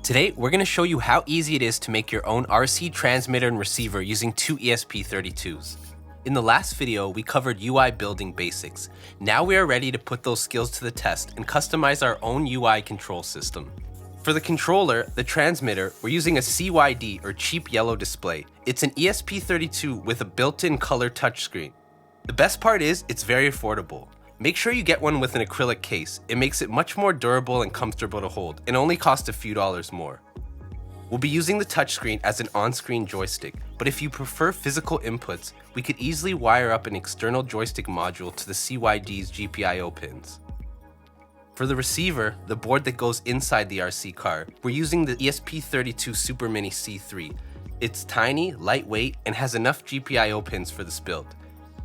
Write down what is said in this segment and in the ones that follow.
Today, we're going to show you how easy it is to make your own RC transmitter and receiver using two ESP32s. In the last video, we covered UI building basics. Now we are ready to put those skills to the test and customize our own UI control system. For the controller, the transmitter, we're using a CYD or cheap yellow display. It's an ESP32 with a built-in color touchscreen. The best part is it's very affordable. Make sure you get one with an acrylic case. It makes it much more durable and comfortable to hold, and only costs a few dollars more. We'll be using the touchscreen as an on-screen joystick, but if you prefer physical inputs, we could easily wire up an external joystick module to the CYD's GPIO pins. For the receiver, the board that goes inside the RC car, we're using the ESP32 Super Mini C3. It's tiny, lightweight, and has enough GPIO pins for this build.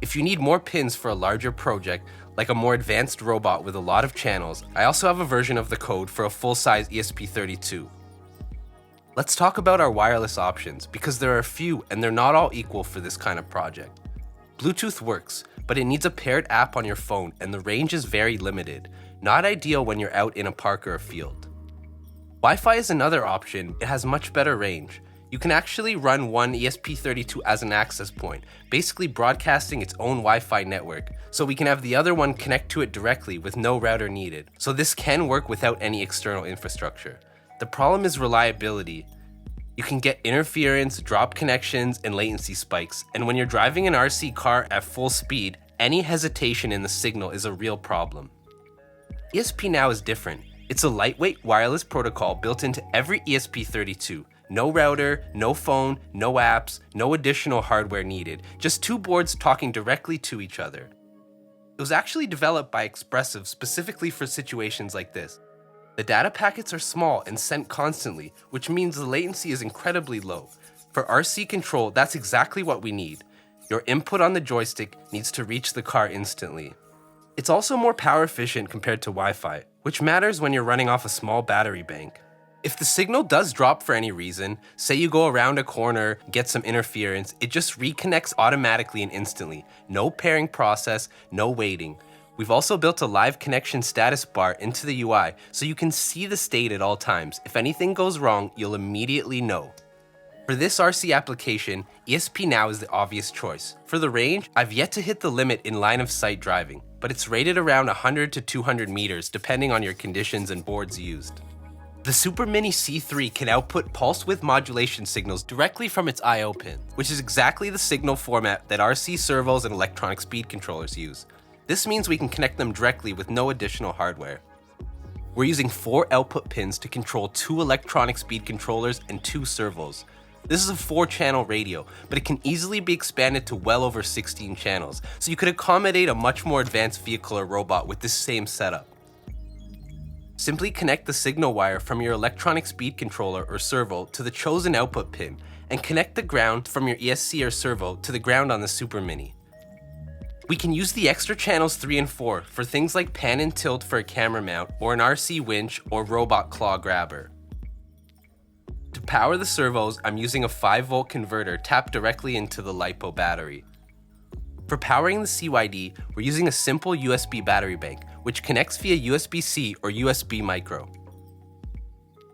If you need more pins for a larger project, like a more advanced robot with a lot of channels, I also have a version of the code for a full-size ESP32. Let's talk about our wireless options, because there are a few and they're not all equal for this kind of project. Bluetooth works, but it needs a paired app on your phone and the range is very limited, not ideal when you're out in a park or a field. Wi-Fi is another option. It has much better range. You can actually run one ESP32 as an access point, basically broadcasting its own Wi-Fi network, so we can have the other one connect to it directly with no router needed. So this can work without any external infrastructure. The problem is reliability. You can get interference, drop connections, and latency spikes, and when you're driving an RC car at full speed, any hesitation in the signal is a real problem. ESP-NOW is different. It's a lightweight wireless protocol built into every ESP32. No router, no phone, no apps, no additional hardware needed, just two boards talking directly to each other. It was actually developed by Expressive specifically for situations like this. The data packets are small and sent constantly, which means the latency is incredibly low. For RC control, that's exactly what we need. Your input on the joystick needs to reach the car instantly. It's also more power efficient compared to Wi-Fi, which matters when you're running off a small battery bank. If the signal does drop for any reason, say you go around a corner, get some interference, it just reconnects automatically and instantly. No pairing process, no waiting. We've also built a live connection status bar into the UI so you can see the state at all times. If anything goes wrong, you'll immediately know. For this RC application, ESP-NOW is the obvious choice. For the range, I've yet to hit the limit in line of sight driving, but it's rated around 100 to 200 meters depending on your conditions and boards used. The Super Mini C3 can output pulse width modulation signals directly from its I/O pin, which is exactly the signal format that RC servos and electronic speed controllers use. This means we can connect them directly with no additional hardware. We're using 4 output pins to control 2 electronic speed controllers and 2 servos. This is a 4-channel radio, but it can easily be expanded to well over 16 channels, so you could accommodate a much more advanced vehicle or robot with this same setup. Simply connect the signal wire from your electronic speed controller or servo to the chosen output pin, and connect the ground from your ESC or servo to the ground on the Super Mini. We can use the extra channels 3 and 4 for things like pan and tilt for a camera mount or an RC winch or robot claw grabber. To power the servos, I'm using a 5-volt converter tapped directly into the LiPo battery. For powering the CYD, we're using a simple USB battery bank, which connects via USB-C or USB micro.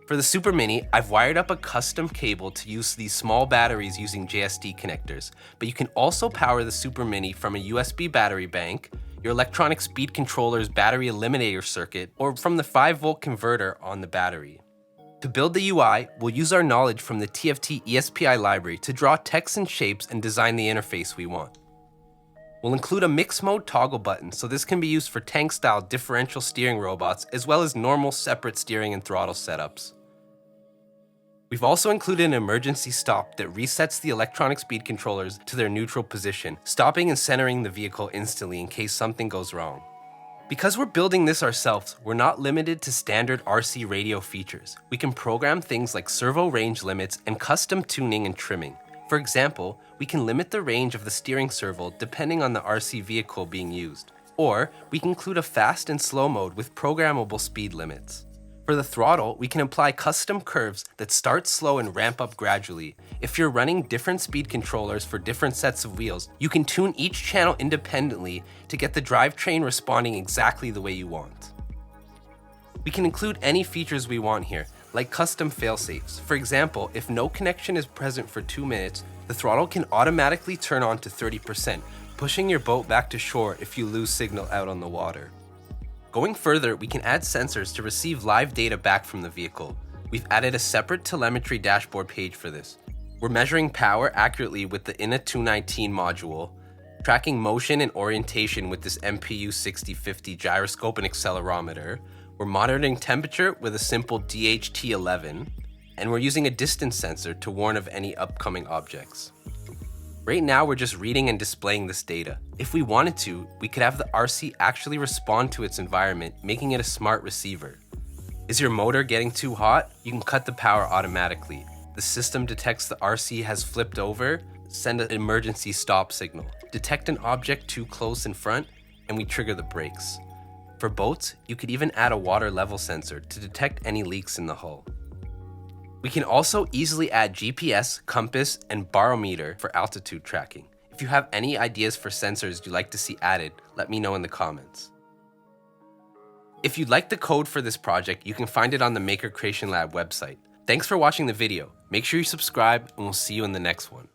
For the Super Mini, I've wired up a custom cable to use these small batteries using JST connectors, but you can also power the Super Mini from a USB battery bank, your electronic speed controller's battery eliminator circuit, or from the 5-volt converter on the battery. To build the UI, we'll use our knowledge from the TFT ESPI library to draw text and shapes and design the interface we want. We'll include a mix mode toggle button, so this can be used for tank-style differential steering robots as well as normal separate steering and throttle setups. We've also included an emergency stop that resets the electronic speed controllers to their neutral position, stopping and centering the vehicle instantly in case something goes wrong. Because we're building this ourselves, we're not limited to standard RC radio features. We can program things like servo range limits and custom tuning and trimming. For example, we can limit the range of the steering servo depending on the RC vehicle being used, or we can include a fast and slow mode with programmable speed limits. For the throttle, we can apply custom curves that start slow and ramp up gradually. If you're running different speed controllers for different sets of wheels, you can tune each channel independently to get the drivetrain responding exactly the way you want. We can include any features we want here, like custom failsafes. For example, if no connection is present for 2 minutes, the throttle can automatically turn on to 30%, pushing your boat back to shore if you lose signal out on the water. Going further, we can add sensors to receive live data back from the vehicle. We've added a separate telemetry dashboard page for this. We're measuring power accurately with the ESP-219 module, tracking motion and orientation with this MPU 6050 gyroscope and accelerometer. We're monitoring temperature with a simple DHT11, and we're using a distance sensor to warn of any upcoming objects. Right now, we're just reading and displaying this data. If we wanted to, we could have the RC actually respond to its environment, making it a smart receiver. Is your motor getting too hot? You can cut the power automatically. The system detects the RC has flipped over, send an emergency stop signal, detect an object too close in front, and we trigger the brakes. For boats, you could even add a water level sensor to detect any leaks in the hull. We can also easily add GPS, compass, and barometer for altitude tracking. If you have any ideas for sensors you'd like to see added, let me know in the comments. If you'd like the code for this project, you can find it on the Maker Creation Lab website. Thanks for watching the video. Make sure you subscribe, and we'll see you in the next one.